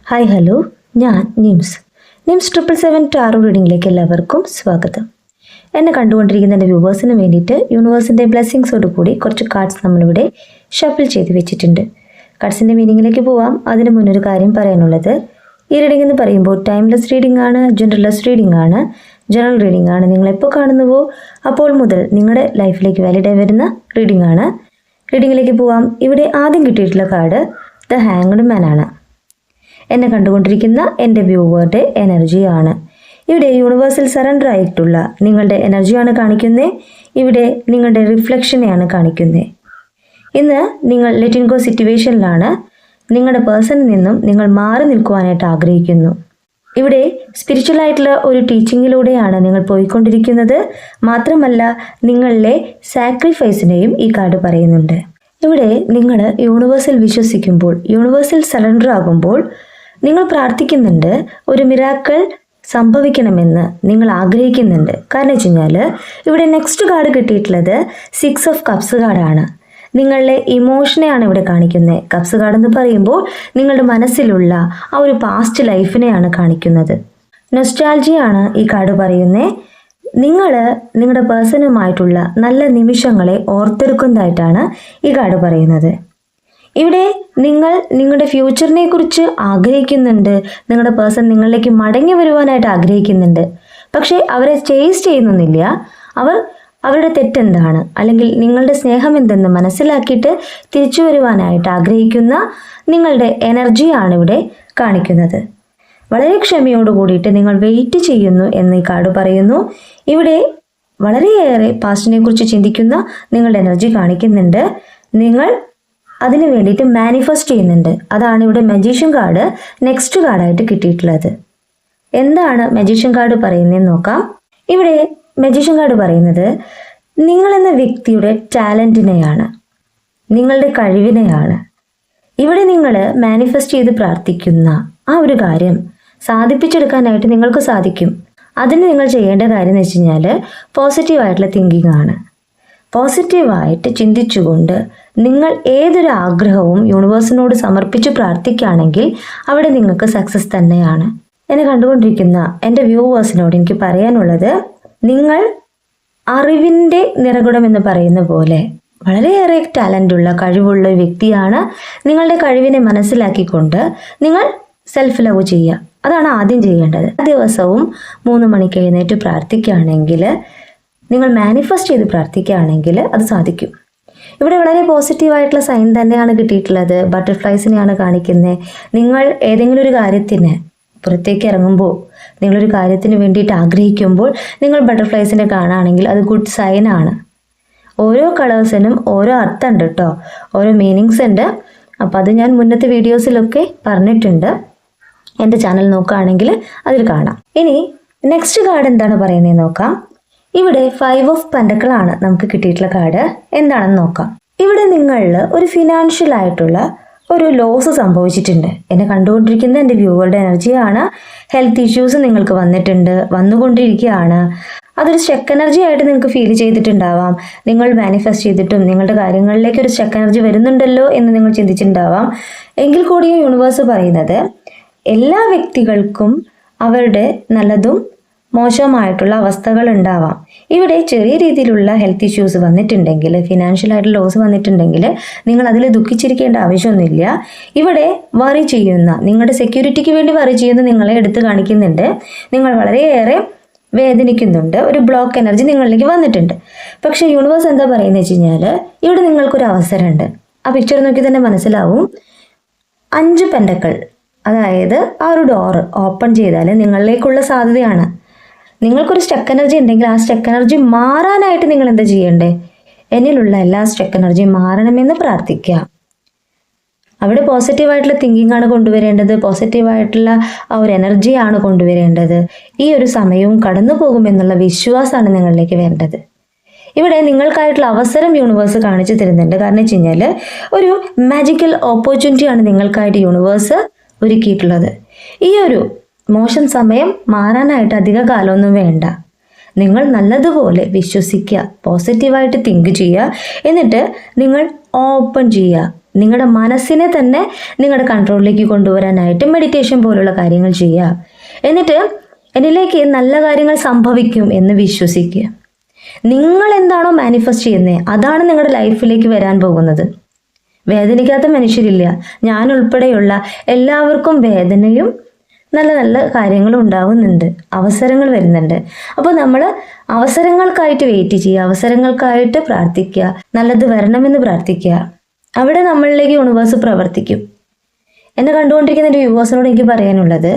Hi hello, ഞാൻ nymphs 777 taro റീഡിങ്ങിലേക്ക് എല്ലാവർക്കും സ്വാഗതം. എന്നെ കണ്ടുകൊണ്ടിരിക്കുന്ന എൻ്റെ വ്യൂവേഴ്സിന് വേണ്ടിയിട്ട് യൂണിവേഴ്സിൻ്റെ ബ്ലെസ്സിങ്സോട് കൂടി കുറച്ച് കാർഡ്സ് നമ്മളിവിടെ ഷഫിൾ ചെയ്ത് വെച്ചിട്ടുണ്ട്. കാർഡ്സിൻ്റെ മീനിങ്ങിലേക്ക് പോവാം. അതിന് മുന്നൊരു കാര്യം പറയാനുള്ളത്, ഈ റീഡിംഗ് എന്ന് പറയുമ്പോൾ ടൈംലെസ് റീഡിംഗ് ആണ്, ജനറൽലെസ് റീഡിംഗ് ആണ്, ജനറൽ റീഡിംഗ് ആണ്. നിങ്ങളെപ്പോൾ കാണുന്നുവോ അപ്പോൾ മുതൽ നിങ്ങളുടെ ലൈഫിലേക്ക് വാലിഡായി വരുന്ന റീഡിംഗ് ആണ്. റീഡിങ്ങിലേക്ക് പോവാം. ഇവിടെ ആദ്യം കിട്ടിയിട്ടുള്ള കാർഡ് ദ ഹാങ്ഡ് മാൻ ആണ്. എന്നെ കണ്ടുകൊണ്ടിരിക്കുന്ന എൻ്റെ വ്യൂവറുടെ എനർജിയാണ്. ഇവിടെ യൂണിവേഴ്സൽ സറണ്ടർ ആയിട്ടുള്ള നിങ്ങളുടെ എനർജിയാണ് കാണിക്കുന്നത്. ഇവിടെ നിങ്ങളുടെ റിഫ്ലക്ഷനെയാണ് കാണിക്കുന്നത്. ഇന്ന് നിങ്ങൾ ലെറ്റ് ഗോ സിറ്റുവേഷനിലാണ്. നിങ്ങളുടെ പേഴ്സണിൽ നിന്നും നിങ്ങൾ മാറി നിൽക്കുവാനായിട്ട് ആഗ്രഹിക്കുന്നു. ഇവിടെ സ്പിരിച്വൽ ആയിട്ടുള്ള ഒരു ടീച്ചിങ്ങിലൂടെയാണ് നിങ്ങൾ പോയിക്കൊണ്ടിരിക്കുന്നത്. മാത്രമല്ല നിങ്ങളിലെ സാക്രിഫൈസിനെയും ഈ കാർഡ് പറയുന്നുണ്ട്. ഇവിടെ നിങ്ങൾ യൂണിവേഴ്സിൽ വിശ്വസിക്കുമ്പോൾ, യൂണിവേഴ്സിൽ സറണ്ടർ ആകുമ്പോൾ നിങ്ങൾ പ്രാർത്ഥിക്കുന്നുണ്ട്, ഒരു മിറാക്കിൾ സംഭവിക്കണമെന്ന് നിങ്ങൾ ആഗ്രഹിക്കുന്നുണ്ട്. കാരണം വെച്ച് കഴിഞ്ഞാൽ ഇവിടെ നെക്സ്റ്റ് കാർഡ് കിട്ടിയിട്ടുള്ളത് 6 ഓഫ് കപ്സ് കാർഡാണ്. നിങ്ങളുടെ ഇമോഷനെയാണ് ഇവിടെ കാണിക്കുന്നത്. കപ്സ് കാർഡ് എന്ന് പറയുമ്പോൾ നിങ്ങളുടെ മനസ്സിലുള്ള ആ ഒരു പാസ്റ്റ് ലൈഫിനെയാണ് കാണിക്കുന്നത്. നൊസ്റ്റാൾജിയാണ് ഈ കാർഡ് പറയുന്നത്. നിങ്ങൾ നിങ്ങളുടെ പേഴ്സണുമായിട്ടുള്ള നല്ല നിമിഷങ്ങളെ ഓർത്തെടുക്കുന്നതായിട്ടാണ് ഈ കാർഡ് പറയുന്നത്. ഇവിടെ നിങ്ങൾ നിങ്ങളുടെ ഫ്യൂച്ചറിനെ കുറിച്ച് ആഗ്രഹിക്കുന്നുണ്ട്. നിങ്ങളുടെ പേഴ്സൺ നിങ്ങളിലേക്ക് മടങ്ങി വരുവാനായിട്ട് ആഗ്രഹിക്കുന്നുണ്ട്. പക്ഷേ അവരെ ചേസ് ചെയ്യുന്നില്ല. അവരുടെ തെറ്റെന്താണ്, അല്ലെങ്കിൽ നിങ്ങളുടെ സ്നേഹം എന്തെന്ന് മനസ്സിലാക്കിയിട്ട് തിരിച്ചു വരുവാനായിട്ട് ആഗ്രഹിക്കുന്ന നിങ്ങളുടെ എനർജിയാണ് ഇവിടെ കാണിക്കുന്നത്. വളരെ ക്ഷമയോട് കൂടിയിട്ട് നിങ്ങൾ വെയിറ്റ് ചെയ്യുന്നു എന്ന് ഈ കാർഡ് പറയുന്നു. ഇവിടെ വളരെയേറെ പാസ്റ്റിനെ കുറിച്ച് ചിന്തിക്കുന്ന നിങ്ങളുടെ എനർജി കാണിക്കുന്നുണ്ട്. നിങ്ങൾ അതിന് വേണ്ടിയിട്ട് മാനിഫെസ്റ്റ് ചെയ്യുന്നുണ്ട്. അതാണ് ഇവിടെ മജീഷ്യൻ കാർഡ് നെക്സ്റ്റ് കാർഡായിട്ട് കിട്ടിയിട്ടുള്ളത്. എന്താണ് മജീഷ്യൻ കാർഡ് പറയുന്നതെന്ന് നോക്കാം. ഇവിടെ മജീഷ്യൻ കാർഡ് പറയുന്നത് നിങ്ങളെന്ന വ്യക്തിയുടെ ടാലൻറ്റിനെയാണ്, നിങ്ങളുടെ കഴിവിനെയാണ്. ഇവിടെ നിങ്ങൾ മാനിഫെസ്റ്റ് ചെയ്ത് പ്രാർത്ഥിക്കുന്ന ആ ഒരു കാര്യം സാധിപ്പിച്ചെടുക്കാനായിട്ട് നിങ്ങൾക്ക് സാധിക്കും. അതിന് നിങ്ങൾ ചെയ്യേണ്ട കാര്യം എന്ന് വെച്ച് കഴിഞ്ഞാൽ പോസിറ്റീവായിട്ടുള്ള തിങ്കിങ് ആണ്. പോസിറ്റീവായിട്ട് ചിന്തിച്ചുകൊണ്ട് നിങ്ങൾ ഏതൊരു ആഗ്രഹവും യൂണിവേഴ്സിനോട് സമർപ്പിച്ച് പ്രാർത്ഥിക്കുകയാണെങ്കിൽ അവിടെ നിങ്ങൾക്ക് സക്സസ് തന്നെയാണ്. എന്നെ കണ്ടുകൊണ്ടിരിക്കുന്ന എൻ്റെ വ്യൂവേഴ്സിനോട് എനിക്ക് പറയാനുള്ളത്, നിങ്ങൾ അറിവിൻ്റെ നിറകുടം എന്ന് പറയുന്ന പോലെ വളരെയേറെ ടാലൻ്റുള്ള കഴിവുള്ള വ്യക്തിയാണ്. നിങ്ങളുടെ കഴിവിനെ മനസ്സിലാക്കിക്കൊണ്ട് നിങ്ങൾ സെൽഫ് ലവ് ചെയ്യുക. അതാണ് ആദ്യം ചെയ്യേണ്ടത്. ദിവസവും 3 മണിക്ക് എഴുന്നേറ്റ് പ്രാർത്ഥിക്കുകയാണെങ്കിൽ, നിങ്ങൾ മാനിഫെസ്റ്റ് ചെയ്ത് പ്രാർത്ഥിക്കുകയാണെങ്കിൽ അത് സാധിക്കും. ഇവിടെ വളരെ പോസിറ്റീവായിട്ടുള്ള സൈൻ തന്നെയാണ് കിട്ടിയിട്ടുള്ളത്. ബട്ടർഫ്ലൈസിനെയാണ് കാണിക്കുന്നത്. നിങ്ങൾ ഏതെങ്കിലും ഒരു കാര്യത്തിന് പുറത്തേക്ക് ഇറങ്ങുമ്പോൾ, നിങ്ങളൊരു കാര്യത്തിന് വേണ്ടിയിട്ട് ആഗ്രഹിക്കുമ്പോൾ നിങ്ങൾ ബട്ടർഫ്ലൈസിനെ കാണുകയാണെങ്കിൽ അത് ഗുഡ് സൈനാണ്. ഓരോ കളേഴ്സിനും ഓരോ അർത്ഥം ഉണ്ട് കേട്ടോ, ഓരോ മീനിങ്സ് ഉണ്ട്. അപ്പോൾ അത് ഞാൻ മുന്നത്തെ വീഡിയോസിലൊക്കെ പറഞ്ഞിട്ടുണ്ട്. എൻ്റെ ചാനൽ നോക്കുകയാണെങ്കിൽ അതിൽ കാണാം. ഇനി നെക്സ്റ്റ് കാർഡ് എന്താണ് പറയുന്നത് നോക്കാം. ഇവിടെ 5 ഓഫ് പെൻഡക്കിൾ ആണ് നമുക്ക് കിട്ടിയിട്ടുള്ള കാർഡ്. എന്താണെന്ന് നോക്കാം. ഇവിടെ നിങ്ങളിൽ ഒരു ഫിനാൻഷ്യൽ ആയിട്ടുള്ള ഒരു ലോസ് സംഭവിച്ചിട്ടുണ്ട്. എന്നെ കണ്ടുകൊണ്ടിരിക്കുന്ന എൻ്റെ വ്യൂവറുടെ എനർജിയാണ്. ഹെൽത്ത് ഇഷ്യൂസ് നിങ്ങൾക്ക് വന്നുകൊണ്ടിരിക്കുകയാണ്. അതൊരു സ്റ്റക്ക് എനർജി ആയിട്ട് നിങ്ങൾക്ക് ഫീൽ ചെയ്തിട്ടുണ്ടാവാം. നിങ്ങൾ മാനിഫെസ്റ്റ് ചെയ്തിട്ടും നിങ്ങളുടെ കാര്യങ്ങളിലേക്ക് ഒരു സ്റ്റക്ക് എനർജി വരുന്നുണ്ടല്ലോ എന്ന് നിങ്ങൾ ചിന്തിച്ചിട്ടുണ്ടാവാം. എങ്കിൽ കൂടിയും യൂണിവേഴ്സ് പറയുന്നത്, എല്ലാ വ്യക്തികൾക്കും അവരുടെ നല്ലതും മോശമായിട്ടുള്ള അവസ്ഥകൾ ഉണ്ടാവാം. ഇവിടെ ചെറിയ രീതിയിലുള്ള ഹെൽത്ത് ഇഷ്യൂസ് വന്നിട്ടുണ്ടെങ്കിൽ, ഫിനാൻഷ്യലായിട്ട് ലോസ് വന്നിട്ടുണ്ടെങ്കിൽ നിങ്ങൾ അതിൽ ദുഃഖിച്ചിരിക്കേണ്ട ആവശ്യമൊന്നുമില്ല. ഇവിടെ വറി ചെയ്യുന്ന, നിങ്ങളുടെ സെക്യൂരിറ്റിക്ക് വേണ്ടി വറി ചെയ്യുന്ന നിങ്ങളെ എടുത്ത് കാണിക്കുന്നുണ്ട്. നിങ്ങൾ വളരെയേറെ വേദനിക്കുന്നുണ്ട്. ഒരു ബ്ലോക്ക് എനർജി നിങ്ങളിലേക്ക് വന്നിട്ടുണ്ട്. പക്ഷേ യൂണിവേഴ്സ് എന്താ പറയുന്നത് വെച്ച് കഴിഞ്ഞാൽ, ഇവിടെ നിങ്ങൾക്കൊരു അവസരമുണ്ട്. ആ പിക്ചർ നോക്കി തന്നെ മനസ്സിലാവും. 5 പെൻഡക്കിൾ, അതായത് ആ ഒരു ഡോറ് ഓപ്പൺ ചെയ്താൽ നിങ്ങളിലേക്കുള്ള സാധ്യതയാണ്. നിങ്ങൾക്കൊരു സ്റ്റക്ക് എനർജി ഉണ്ടെങ്കിൽ ആ സ്റ്റക്ക് എനർജി മാറാനായിട്ട് നിങ്ങൾ എന്താ ചെയ്യണ്ടേ? എന്നിലുള്ള എല്ലാ സ്റ്റക്ക് എനർജിയും മാറണമെന്ന് പ്രാർത്ഥിക്കുക. അവിടെ പോസിറ്റീവായിട്ടുള്ള തിങ്കിങ് ആണ് കൊണ്ടുവരേണ്ടത്. പോസിറ്റീവായിട്ടുള്ള ആ ഒരു എനർജിയാണ് കൊണ്ടുവരേണ്ടത്. ഈ ഒരു സമയവും കടന്നു പോകുമെന്നുള്ള വിശ്വാസമാണ് നിങ്ങളിലേക്ക് വേണ്ടത്. ഇവിടെ നിങ്ങൾക്കായിട്ടുള്ള അവസരം യൂണിവേഴ്സ് കാണിച്ചു തരുന്നുണ്ട്. കാരണം വെച്ച് കഴിഞ്ഞാൽ ഒരു മാജിക്കൽ ഓപ്പർച്യൂണിറ്റിയാണ് നിങ്ങൾക്കായിട്ട് യൂണിവേഴ്സ് ഒരുക്കിയിട്ടുള്ളത്. ഈ ഒരു മോശം സമയം മാറാനായിട്ട് അധിക കാലമൊന്നും വേണ്ട. നിങ്ങൾ നല്ലതുപോലെ വിശ്വസിക്കുക, പോസിറ്റീവായിട്ട് തിങ്ക് ചെയ്യുക. എന്നിട്ട് നിങ്ങൾ ഓപ്പൺ ചെയ്യുക. നിങ്ങളുടെ മനസ്സിനെ തന്നെ നിങ്ങളുടെ കൺട്രോളിലേക്ക് കൊണ്ടുവരാനായിട്ട് മെഡിറ്റേഷൻ പോലുള്ള കാര്യങ്ങൾ ചെയ്യുക. എന്നിട്ട് എന്നിലേക്ക് നല്ല കാര്യങ്ങൾ സംഭവിക്കും എന്ന് വിശ്വസിക്കുക. നിങ്ങൾ എന്താണോ മാനിഫെസ്റ്റ് ചെയ്യുന്നത് അതാണ് നിങ്ങളുടെ ലൈഫിലേക്ക് വരാൻ പോകുന്നത്. വേദനിക്കാത്ത മനുഷ്യരില്ല. ഞാൻ ഉൾപ്പെടെയുള്ള എല്ലാവർക്കും വേദനയും നല്ല നല്ല കാര്യങ്ങളും ഉണ്ടാവുന്നുണ്ട്, അവസരങ്ങൾ വരുന്നുണ്ട്. അപ്പോൾ നമ്മൾ അവസരങ്ങൾക്കായിട്ട് വെയിറ്റ് ചെയ്യുക, അവസരങ്ങൾക്കായിട്ട് പ്രാർത്ഥിക്കുക, നല്ലത് വരണമെന്ന് പ്രാർത്ഥിക്കുക. അവിടെ നമ്മളിലേക്ക് യൂണിവേഴ്സ് പ്രവർത്തിക്കും. എന്നെ കണ്ടുകൊണ്ടിരിക്കുന്ന എൻ്റെ വ്യൂവേഴ്സിനോട് എനിക്ക് പറയാനുള്ളത്,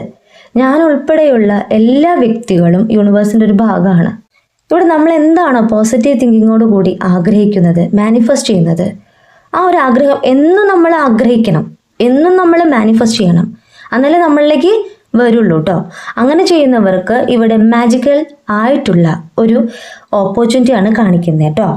ഞാൻ ഉൾപ്പെടെയുള്ള എല്ലാ വ്യക്തികളും യൂണിവേഴ്സിൻ്റെ ഒരു ഭാഗമാണ്. ഇവിടെ നമ്മൾ എന്താണോ പോസിറ്റീവ് തിങ്കിങ്ങോട് കൂടി ആഗ്രഹിക്കുന്നത്, മാനിഫെസ്റ്റ് ചെയ്യുന്നത്, ആ ഒരു ആഗ്രഹം എന്നും നമ്മൾ ആഗ്രഹിക്കണം, എന്നും നമ്മൾ മാനിഫെസ്റ്റ് ചെയ്യണം. എന്നാലേ നമ്മളിലേക്ക് വരുള്ളൂ കേട്ടോ. അങ്ങനെ ചെയ്യുന്നവർക്ക് ഇവിടെ മാജിക്കൽ ആയിട്ടുള്ള ഒരു ഓപ്പർച്യൂണിറ്റിയാണ് കാണിക്കുന്നത് കേട്ടോ.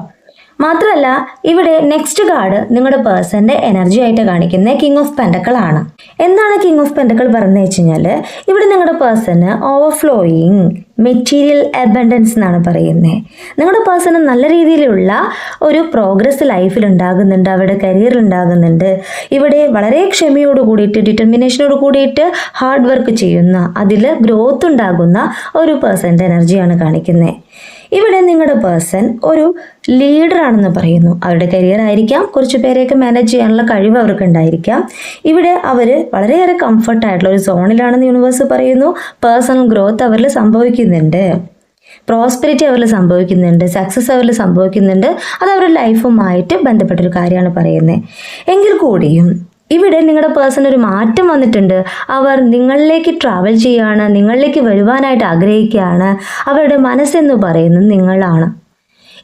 മാത്രമല്ല ഇവിടെ നെക്സ്റ്റ് കാർഡ് നിങ്ങളുടെ പേഴ്സന്റെ എനർജി ആയിട്ട് കാണിക്കുന്ന കിങ് ഓഫ് പെൻഡക്കിൾ ആണ്. എന്താണ് കിങ് ഓഫ് പെൻഡക്കിൾ പറഞ്ഞു വെച്ച് കഴിഞ്ഞാൽ, ഇവിടെ നിങ്ങളുടെ പേഴ്സണ് ഓവർഫ്ലോയിങ് മെറ്റീരിയൽ അബൻഡൻസ് എന്നാണ് പറയുന്നത്. നിങ്ങളുടെ പേഴ്സണ് നല്ല രീതിയിലുള്ള ഒരു പ്രോഗ്രസ് ലൈഫിൽ ഉണ്ടാകുന്നുണ്ട്, അവരുടെ കരിയറിൽ ഉണ്ടാകുന്നുണ്ട്. ഇവിടെ വളരെ ക്ഷമയോട് കൂടിയിട്ട്, ഡിറ്റർമിനേഷനോട് കൂടിയിട്ട് ഹാർഡ് വർക്ക് ചെയ്യുന്ന, അതിൽ ഗ്രോത്ത് ഉണ്ടാകുന്ന ഒരു പേഴ്സൻ്റെ എനർജിയാണ് കാണിക്കുന്നത്. ഇവിടെ നിങ്ങളുടെ പേഴ്സൺ ഒരു ലീഡറാണെന്ന് പറയുന്നു. അവരുടെ കരിയർ ആയിരിക്കാം, കുറച്ച് പേരെയൊക്കെ മാനേജ് ചെയ്യാനുള്ള കഴിവ് അവർക്ക് ഉണ്ടായിരിക്കാം. ഇവിടെ അവർ വളരെയേറെ കംഫർട്ടായിട്ടുള്ള ഒരു സോണിലാണെന്ന് യൂണിവേഴ്സ് പറയുന്നു. പേഴ്സണൽ ഗ്രോത്ത് അവരിൽ സംഭവിക്കുന്നുണ്ട്, പ്രോസ്പെരിറ്റി അവരിൽ സംഭവിക്കുന്നുണ്ട്, സക്സസ് അവരിൽ സംഭവിക്കുന്നുണ്ട്. അത് അവരുടെ ലൈഫുമായിട്ട് ബന്ധപ്പെട്ടൊരു കാര്യമാണ് പറയുന്നത്. എങ്കിൽ കൂടിയും ഇവിടെ നിങ്ങളുടെ പേഴ്സൺ ഒരു മാറ്റം വന്നിട്ടുണ്ട്. അവർ നിങ്ങളിലേക്ക് ട്രാവൽ ചെയ്യുകയാണ്, നിങ്ങളിലേക്ക് വരുവാനായിട്ട് ആഗ്രഹിക്കുകയാണ്. അവരുടെ മനസ്സെന്ന് പറയുന്നത് നിങ്ങളാണ്.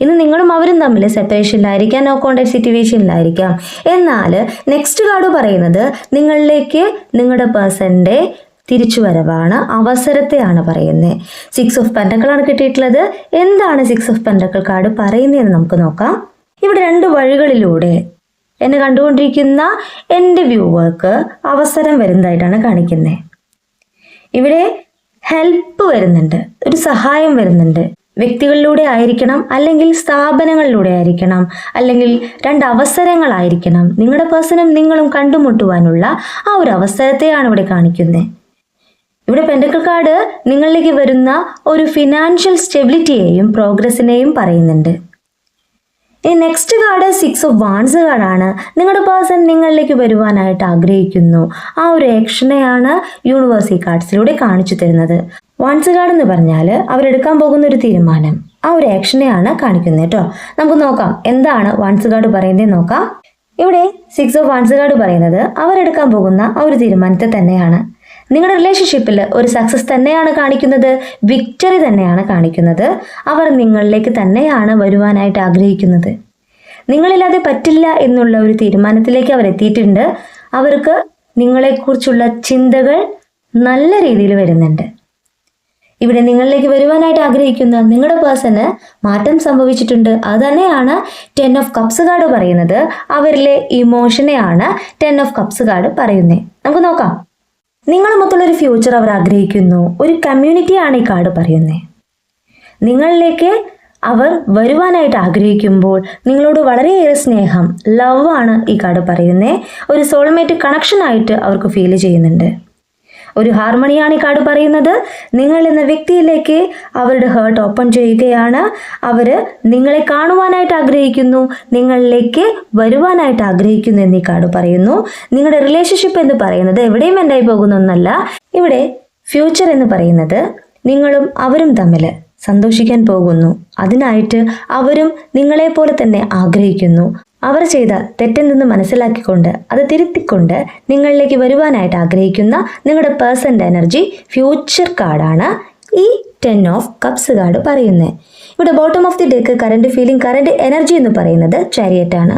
ഇന്ന് നിങ്ങളും അവരും തമ്മിൽ സെപ്പറേഷനിലായിരിക്കാം, നോ കോണ്ടാക്ട് സിറ്റുവേഷനിലായിരിക്കാം. എന്നാൽ നെക്സ്റ്റ് കാർഡ് പറയുന്നത് നിങ്ങളിലേക്ക് നിങ്ങളുടെ പേഴ്സൻ്റെ തിരിച്ചുവരവാണ്, അവസരത്തെയാണ് പറയുന്നത്. 6 ഓഫ് പെൻഡക്കിളാണ് കിട്ടിയിട്ടുള്ളത്. എന്താണ് 6 ഓഫ് പെൻഡക്കിൾ കാർഡ് പറയുന്നതെന്ന് നമുക്ക് നോക്കാം. ഇവിടെ 2 വഴികളിലൂടെ എന്നെ കണ്ടുകൊണ്ടിരിക്കുന്ന എൻ്റെ വ്യൂവർക്ക് അവസരം വരുന്നതായിട്ടാണ് കാണിക്കുന്നത്. ഇവിടെ ഹെൽപ്പ് വരുന്നുണ്ട്, ഒരു സഹായം വരുന്നുണ്ട്. വ്യക്തികളിലൂടെ ആയിരിക്കണം, അല്ലെങ്കിൽ സ്ഥാപനങ്ങളിലൂടെ ആയിരിക്കണം, അല്ലെങ്കിൽ 2 അവസരങ്ങളായിരിക്കണം. നിങ്ങളുടെ പേഴ്സണും നിങ്ങളും കണ്ടുമുട്ടുവാനുള്ള ആ ഒരു അവസരത്തെയാണ് ഇവിടെ കാണിക്കുന്നത്. ഇവിടെ പെൻഡക്കിൾ കാർഡ് നിങ്ങളിലേക്ക് വരുന്ന ഒരു ഫിനാൻഷ്യൽ സ്റ്റെബിലിറ്റിയെയും പ്രോഗ്രസിനെയും പറയുന്നുണ്ട്. ഈ നെക്സ്റ്റ് കാർഡ് 6 ഓഫ് വാൻസ് കാർഡാണ്. നിങ്ങളുടെ പേഴ്സൺ നിങ്ങളിലേക്ക് വരുവാനായിട്ട് ആഗ്രഹിക്കുന്നു. ആ ഒരു ആക്ഷനെയാണ് യൂണിവേഴ്സ് ഈ കാർഡ്സിലൂടെ കാണിച്ചു തരുന്നത്. വാൻസ് കാർഡ് എന്ന് പറഞ്ഞാൽ അവരെടുക്കാൻ പോകുന്ന ഒരു തീരുമാനം, ആ ഒരു ആക്ഷനെയാണ് കാണിക്കുന്നത് കേട്ടോ. നമുക്ക് നോക്കാം എന്താണ് വാൻസ് കാർഡ് പറയുന്നത് നോക്കാം. ഇവിടെ 6 ഓഫ് വാൻസ് കാർഡ് പറയുന്നത് അവരെടുക്കാൻ പോകുന്ന ആ ഒരു തീരുമാനത്തെ തന്നെയാണ്. നിങ്ങളുടെ റിലേഷൻഷിപ്പിൽ ഒരു സക്സസ് തന്നെയാണ് കാണിക്കുന്നത്, വിക്ടറി തന്നെയാണ് കാണിക്കുന്നത്. അവർ നിങ്ങളിലേക്ക് തന്നെയാണ് വരുവാനായിട്ട് ആഗ്രഹിക്കുന്നത്. നിങ്ങളില്ലാതെ പറ്റില്ല എന്നുള്ള ഒരു തീരുമാനത്തിലേക്ക് അവർ എത്തിയിട്ടുണ്ട്. അവർക്ക് നിങ്ങളെക്കുറിച്ചുള്ള ചിന്തകൾ നല്ല രീതിയിൽ വരുന്നുണ്ട്. ഇവിടെ നിങ്ങളിലേക്ക് വരുവാനായിട്ട് ആഗ്രഹിക്കുന്ന നിങ്ങളുടെ പേഴ്സണ് മാറ്റം സംഭവിച്ചിട്ടുണ്ട്. അത് തന്നെയാണ് 10 ഓഫ് കപ്സ് കാർഡ് പറയുന്നത്. അവരിലെ ഇമോഷനെയാണ് 10 ഓഫ് കപ്സ് കാർഡ് പറയുന്നത്. നമുക്ക് നോക്കാം. നിങ്ങളുമൊത്തുള്ളൊരു ഫ്യൂച്ചർ അവർ ആഗ്രഹിക്കുന്നു. ഒരു കമ്മ്യൂണിറ്റിയാണ് ഈ കാർഡ് പറയുന്നത്. നിങ്ങളിലേക്ക് അവർ വരുവാനായിട്ട് ആഗ്രഹിക്കുമ്പോൾ നിങ്ങളോട് വളരെയേറെ സ്നേഹം, ലവ് ആണ് ഈ കാർഡ് പറയുന്നത്. ഒരു സോൾമേറ്റ് കണക്ഷൻ ആയിട്ട് അവർക്ക് ഫീൽ ചെയ്യുന്നുണ്ട്. ഒരു ഹാർമണിയാണ് ഈ കാർഡ് പറയുന്നത്. നിങ്ങൾ എന്ന വ്യക്തിയിലേക്ക് അവരുടെ ഹേർട്ട് ഓപ്പൺ ചെയ്യുകയാണ്. അവർ നിങ്ങളെ കാണുവാനായിട്ട് ആഗ്രഹിക്കുന്നു, നിങ്ങളിലേക്ക് വരുവാനായിട്ട് ആഗ്രഹിക്കുന്നു എന്ന് ഈ കാർഡ് പറയുന്നു. നിങ്ങളുടെ റിലേഷൻഷിപ്പ് എന്ന് പറയുന്നത് എവിടെയും എൻഡായി പോകുന്നൊന്നല്ല. ഇവിടെ ഫ്യൂച്ചർ എന്ന് പറയുന്നത് നിങ്ങളും അവരും തമ്മിൽ സന്തോഷിക്കാൻ പോകുന്നു. അതിനായിട്ട് അവരും നിങ്ങളെപ്പോലെ തന്നെ ആഗ്രഹിക്കുന്നു. അവർ ചെയ്ത തെറ്റെന്തെന്ന് മനസ്സിലാക്കിക്കൊണ്ട് അത് തിരുത്തിക്കൊണ്ട് നിങ്ങളിലേക്ക് വരുവാനായിട്ട് ആഗ്രഹിക്കുന്ന നിങ്ങളുടെ പേഴ്സൻ്റെ എനർജി ഫ്യൂച്ചർ കാർഡാണ് ഈ 10 ഓഫ് കപ്സ് കാർഡ് പറയുന്നത്. ഇവിടെ bottom of the deck current feeling, current energy എന്ന് പറയുന്നത് ചാരിയറ്റ് ആണ്.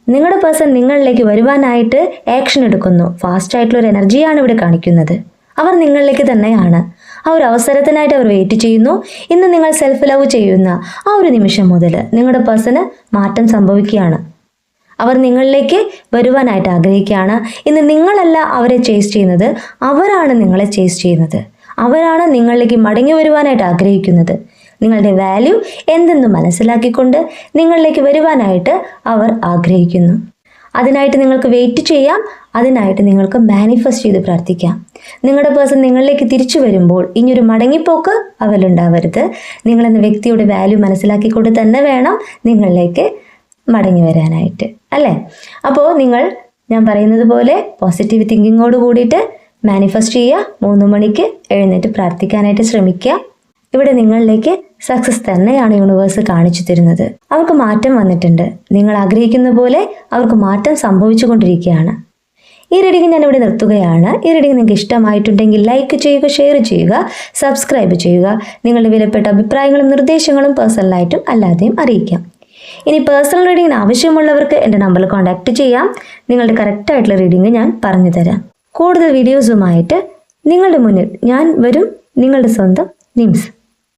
നിങ്ങളുടെ പേഴ്സൺ നിങ്ങളിലേക്ക് വരുവാനായിട്ട് ആക്ഷൻ എടുക്കുന്നു. ഫാസ്റ്റ് ആയിട്ടുള്ള ഒരു എനർജിയാണ് ഇവിടെ കാണിക്കുന്നത്. അവർ നിങ്ങളിലേക്ക് തന്നെയാണ്. ആ ഒരു അവസരത്തിനായിട്ട് അവർ വെയിറ്റ് ചെയ്യുന്നു. ഇന്ന് നിങ്ങൾ സെൽഫ് ലവ് ചെയ്യുന്ന ആ ഒരു നിമിഷം മുതൽ നിങ്ങളുടെ പേഴ്സണ് മാറ്റം സംഭവിക്കുകയാണ്. അവർ നിങ്ങളിലേക്ക് വരുവാനായിട്ട് ആഗ്രഹിക്കുകയാണ്. ഇന്ന് നിങ്ങളല്ല അവരെ ചേസ് ചെയ്യുന്നത്, അവരാണ് നിങ്ങളെ ചേസ് ചെയ്യുന്നത്. അവരാണ് നിങ്ങളിലേക്ക് മടങ്ങി വരുവാനായിട്ട് ആഗ്രഹിക്കുന്നത്. നിങ്ങളുടെ വാല്യൂ എന്തെന്ന് മനസ്സിലാക്കിക്കൊണ്ട് നിങ്ങളിലേക്ക് വരുവാനായിട്ട് അവർ ആഗ്രഹിക്കുന്നു. അതിനായിട്ട് നിങ്ങൾക്ക് വെയിറ്റ് ചെയ്യാം. അതിനായിട്ട് നിങ്ങൾക്ക് മാനിഫെസ്റ്റ് ചെയ്ത് പ്രാർത്ഥിക്കാം. നിങ്ങളുടെ പേഴ്സൺ നിങ്ങളിലേക്ക് തിരിച്ചു വരുമ്പോൾ ഇനിയൊരു മടങ്ങിപ്പോക്ക് അവലുണ്ടാവരുത്. നിങ്ങളെന്ന വ്യക്തിയുടെ വാല്യൂ മനസ്സിലാക്കിക്കൊണ്ട് തന്നെ വേണം നിങ്ങളിലേക്ക് മടങ്ങി വരാനായിട്ട്, അല്ലേ? അപ്പോൾ നിങ്ങൾ ഞാൻ പറയുന്നത് പോലെ പോസിറ്റീവ് തിങ്കിങ്ങോട് കൂടിയിട്ട് മാനിഫെസ്റ്റ് ചെയ്യുക. 3 മണിക്ക് എഴുന്നേറ്റ് പ്രാർത്ഥിക്കാനായിട്ട് ശ്രമിക്കുക. ഇവിടെ നിങ്ങളിലേക്ക് സക്സസ് തന്നെയാണ് യൂണിവേഴ്സ് കാണിച്ചു തരുന്നത്. അവർക്ക് മാറ്റം വന്നിട്ടുണ്ട്. നിങ്ങൾ ആഗ്രഹിക്കുന്ന പോലെ അവർക്ക് മാറ്റം സംഭവിച്ചുകൊണ്ടിരിക്കുകയാണ്. ഈ റീഡിംഗ് ഞാൻ ഇവിടെ നിർത്തുകയാണ്. ഈ റീഡിംഗ് നിങ്ങൾക്ക് ഇഷ്ടമായിട്ടുണ്ടെങ്കിൽ ലൈക്ക് ചെയ്യുക, ഷെയർ ചെയ്യുക, സബ്സ്ക്രൈബ് ചെയ്യുക. നിങ്ങളുടെ വിലപ്പെട്ട അഭിപ്രായങ്ങളും നിർദ്ദേശങ്ങളും പേഴ്സണലായിട്ടും അല്ലാതെയും അറിയിക്കാം. ഇനി പേഴ്സണൽ റീഡിങ്ങിന് ആവശ്യമുള്ളവർക്ക് എൻ്റെ നമ്പറിൽ കോൺടാക്റ്റ് ചെയ്യാം. നിങ്ങളുടെ കറക്റ്റായിട്ടുള്ള റീഡിംഗ് ഞാൻ പറഞ്ഞു തരാം. കൂടുതൽ വീഡിയോസുമായിട്ട് നിങ്ങളുടെ മുന്നിൽ ഞാൻ വരും. നിങ്ങളുടെ സ്വന്തം നിംസ്.